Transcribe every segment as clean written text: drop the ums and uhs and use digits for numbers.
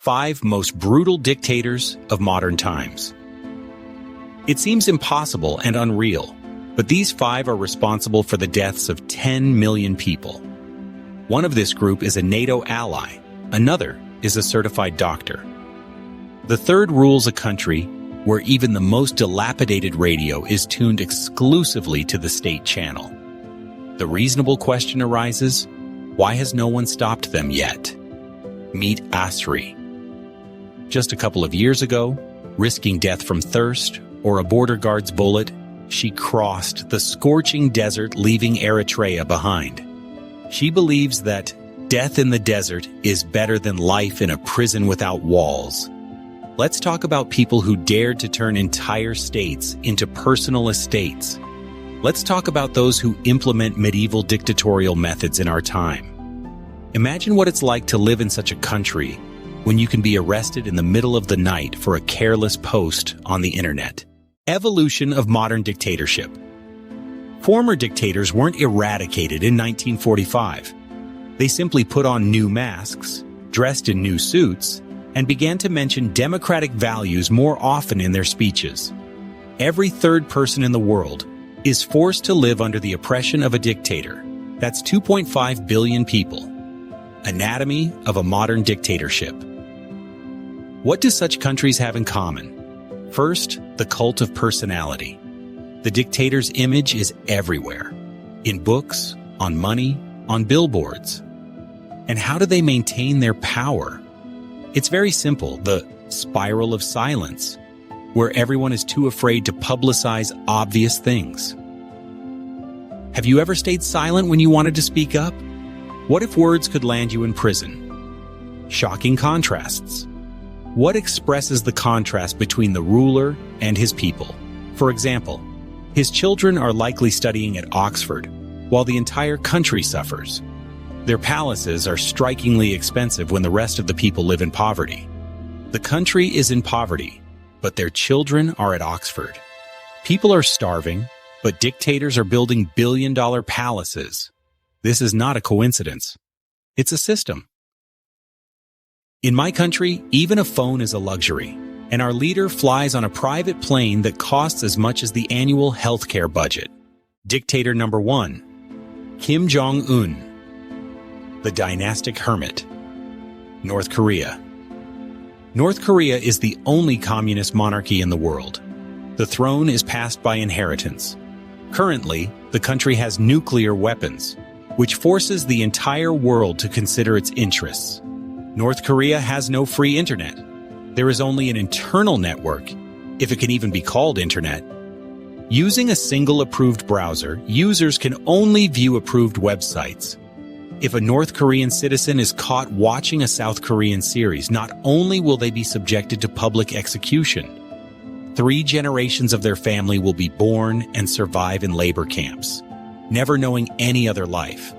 5 most brutal dictators of modern times. It seems impossible and unreal, but these 5 are responsible for the deaths of 10 million people. One of this group is a NATO ally, another is a certified doctor. The third rules a country where even the most dilapidated radio is tuned exclusively to the state channel. The reasonable question arises, why has no one stopped them yet? Meet Asri. Just a couple of years ago, risking death from thirst or a border guard's bullet, she crossed the scorching desert, leaving Eritrea behind. She believes that death in the desert is better than life in a prison without walls. Let's talk about people who dared to turn entire states into personal estates. Let's talk about those who implement medieval dictatorial methods in our time. Imagine what it's like to live in such a country when you can be arrested in the middle of the night for a careless post on the internet. Evolution of modern dictatorship. Former dictators weren't eradicated in 1945. They simply put on new masks, dressed in new suits, and began to mention democratic values more often in their speeches. Every third person in the world is forced to live under the oppression of a dictator. That's 2.5 billion people. Anatomy of a modern dictatorship. What do such countries have in common? First, the cult of personality. The dictator's image is everywhere. In books, on money, on billboards. And how do they maintain their power? It's very simple, the spiral of silence, where everyone is too afraid to publicize obvious things. Have you ever stayed silent when you wanted to speak up? What if words could land you in prison? Shocking contrasts. What expresses the contrast between the ruler and his people? For example, his children are likely studying at Oxford, while the entire country suffers. Their palaces are strikingly expensive when the rest of the people live in poverty. The country is in poverty, but their children are at Oxford. People are starving, but dictators are building billion-dollar palaces. This is not a coincidence. It's a system. In my country, even a phone is a luxury, and our leader flies on a private plane that costs as much as the annual healthcare budget. Dictator number 1, Jong Un, the dynastic hermit. North Korea. North Korea is the only communist monarchy in the world. The throne is passed by inheritance. Currently, the country has nuclear weapons, which forces the entire world to consider its interests. North Korea has no free internet. There is only an internal network, if it can even be called internet. Using a single approved browser, users can only view approved websites. If a North Korean citizen is caught watching a South Korean series, not only will they be subjected to public execution, 3 generations of their family will be born and survive in labor camps, never knowing any other life.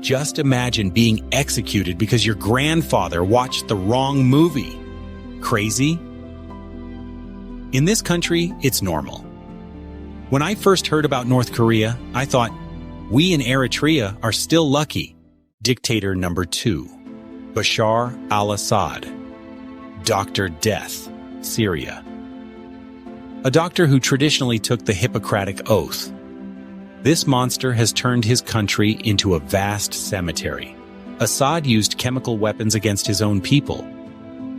Just imagine being executed because your grandfather watched the wrong movie. Crazy? In this country, it's normal. When I first heard about North Korea, I thought, we in Eritrea are still lucky. Dictator number 2, Bashar al-Assad, Dr. Death, Syria. A doctor who traditionally took the Hippocratic Oath. This monster has turned his country into a vast cemetery. Assad used chemical weapons against his own people,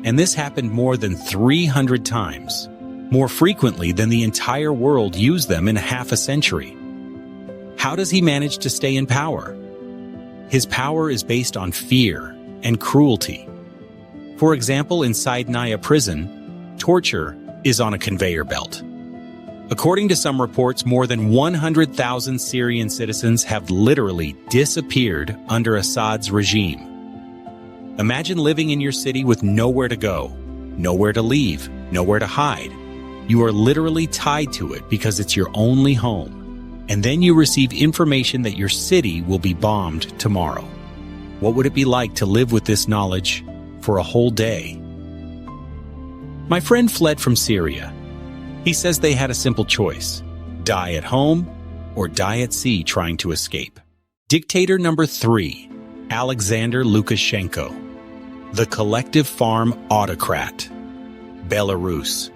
and this happened more than 300 times, more frequently than the entire world used them in half a century. How does he manage to stay in power? His power is based on fear and cruelty. For example, in Sinai prison, torture is on a conveyor belt. According to some reports, more than 100,000 Syrian citizens have literally disappeared under Assad's regime. Imagine living in your city with nowhere to go, nowhere to leave, nowhere to hide. You are literally tied to it because it's your only home. And then you receive information that your city will be bombed tomorrow. What would it be like to live with this knowledge for a whole day? My friend fled from Syria. He says they had a simple choice: die at home or die at sea trying to escape. Dictator number 3, Alexander Lukashenko, The collective farm autocrat, Belarus.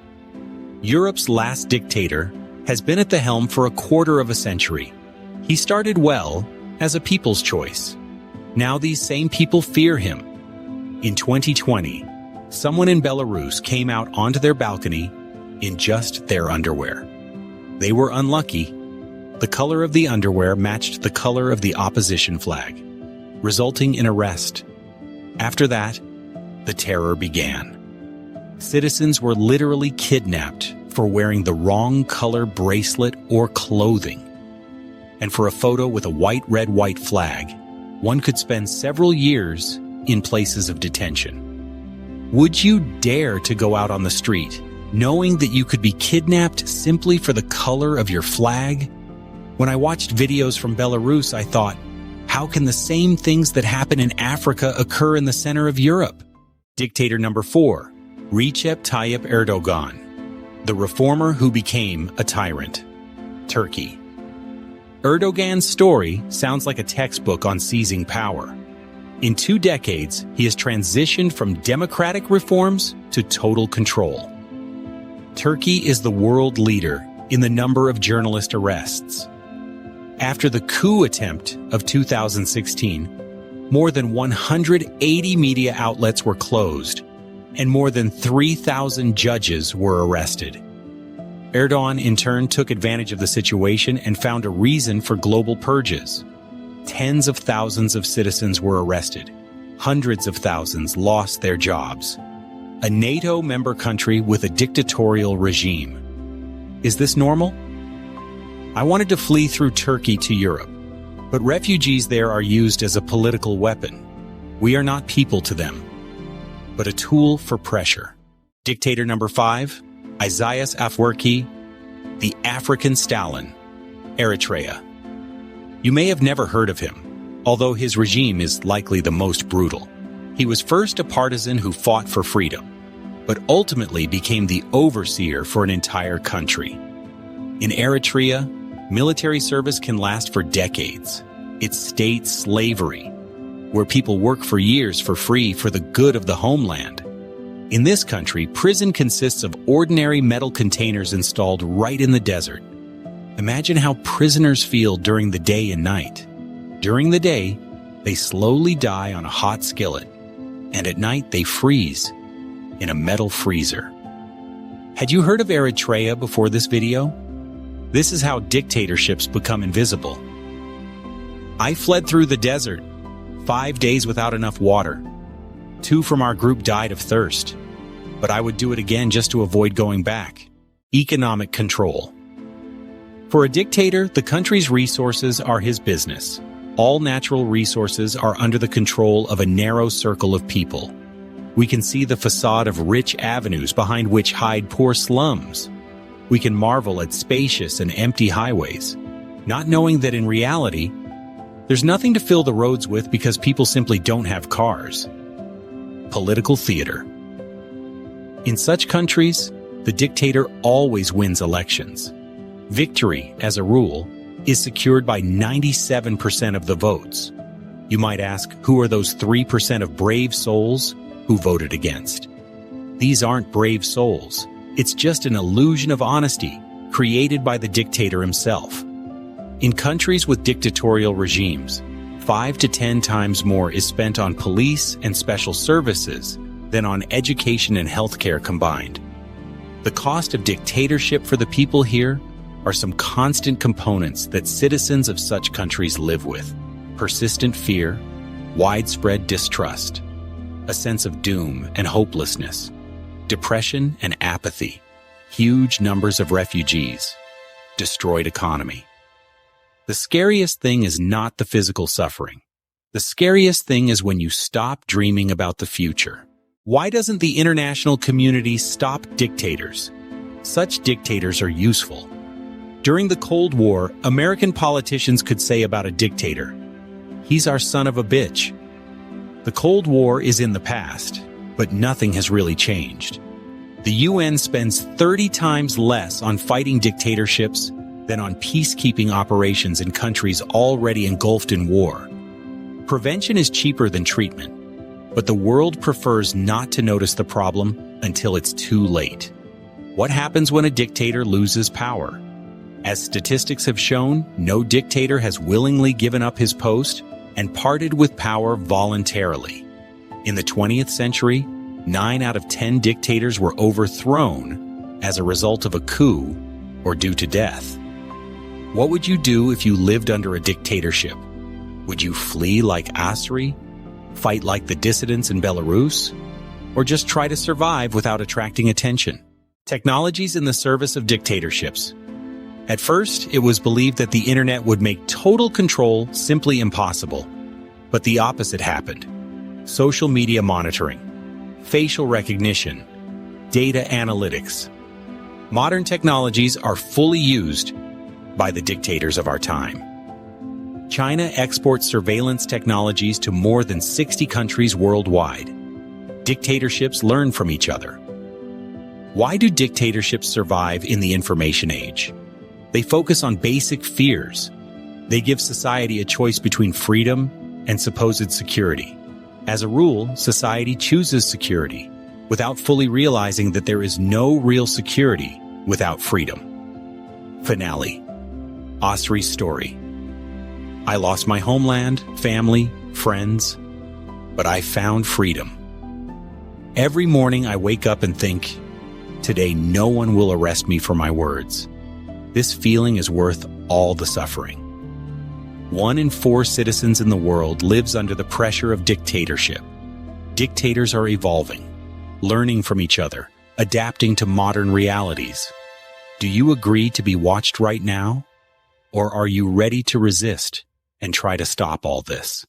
Europe's last dictator has been at the helm for a quarter of a century. He started well, as a people's choice. Now these same people fear him. In 2020, someone in Belarus came out onto their balcony in just their underwear. They were unlucky. The color of the underwear matched the color of the opposition flag, resulting in arrest. After that, the terror began. Citizens were literally kidnapped for wearing the wrong color bracelet or clothing. And for a photo with a white, red, white flag, one could spend several years in places of detention. Would you dare to go out on the street, knowing that you could be kidnapped simply for the color of your flag? When I watched videos from Belarus, I thought, how can the same things that happen in Africa occur in the center of Europe? Dictator number 4, Recep Tayyip Erdogan, the reformer who became a tyrant. Turkey. Erdogan's story sounds like a textbook on seizing power. In 2 decades, he has transitioned from democratic reforms to total control. Turkey is the world leader in the number of journalist arrests. After the coup attempt of 2016, more than 180 media outlets were closed, and more than 3,000 judges were arrested. Erdogan, in turn, took advantage of the situation and found a reason for global purges. Tens of thousands of citizens were arrested. Hundreds of thousands lost their jobs. A NATO member country with a dictatorial regime. Is this normal? I wanted to flee through Turkey to Europe, but refugees there are used as a political weapon. We are not people to them, but a tool for pressure. Dictator number 5, Isaias Afwerki, the African Stalin, Eritrea. You may have never heard of him, although his regime is likely the most brutal. He was first a partisan who fought for freedom, but ultimately became the overseer for an entire country. In Eritrea, military service can last for decades. It's state slavery, where people work for years for free for the good of the homeland. In this country, prison consists of ordinary metal containers installed right in the desert. Imagine how prisoners feel during the day and night. During the day, they slowly die on a hot skillet, and at night they freeze in a metal freezer. Had you heard of Eritrea before this video? This is how dictatorships become invisible. I fled through the desert, 5 days without enough water. 2 from our group died of thirst, but I would do it again just to avoid going back. Economic control. For a dictator, the country's resources are his business. All natural resources are under the control of a narrow circle of people. We can see the facade of rich avenues behind which hide poor slums. We can marvel at spacious and empty highways, not knowing that in reality, there's nothing to fill the roads with because people simply don't have cars. Political theater. In such countries, the dictator always wins elections. Victory, as a rule, is secured by 97% of the votes. You might ask, who are those 3% of brave souls who voted against? These aren't brave souls. It's just an illusion of honesty created by the dictator himself. In countries with dictatorial regimes, 5 to 10 times more is spent on police and special services than on education and healthcare combined. The cost of dictatorship for the people here are some constant components that citizens of such countries live with: persistent fear, widespread distrust, a sense of doom and hopelessness, depression and apathy, huge numbers of refugees, destroyed economy. The scariest thing is not the physical suffering. The scariest thing is when you stop dreaming about the future. Why doesn't the international community stop dictators? Such dictators are useful. During the Cold War, American politicians could say about a dictator, "He's our son of a bitch." The Cold War is in the past, but nothing has really changed. The UN spends 30 times less on fighting dictatorships than on peacekeeping operations in countries already engulfed in war. Prevention is cheaper than treatment. But the world prefers not to notice the problem until it's too late. What happens when a dictator loses power? As statistics have shown, no dictator has willingly given up his post and parted with power voluntarily. In the 20th century, 9 out of 10 dictators were overthrown as a result of a coup or due to death. What would you do if you lived under a dictatorship? Would you flee like Asri, fight like the dissidents in Belarus, or just try to survive without attracting attention? Technologies in the service of dictatorships. At first, it was believed that the internet would make total control simply impossible. But the opposite happened. Social media monitoring, facial recognition, data analytics. Modern technologies are fully used by the dictators of our time. China exports surveillance technologies to more than 60 countries worldwide. Dictatorships learn from each other. Why do dictatorships survive in the information age? They focus on basic fears. They give society a choice between freedom and supposed security. As a rule, society chooses security without fully realizing that there is no real security without freedom. Finale. Asri's story. I lost my homeland, family, friends, but I found freedom. Every morning I wake up and think, today no one will arrest me for my words. This feeling is worth all the suffering. 1 in 4 citizens in the world lives under the pressure of dictatorship. Dictators are evolving, learning from each other, adapting to modern realities. Do you agree to be watched right now? Or are you ready to resist and try to stop all this?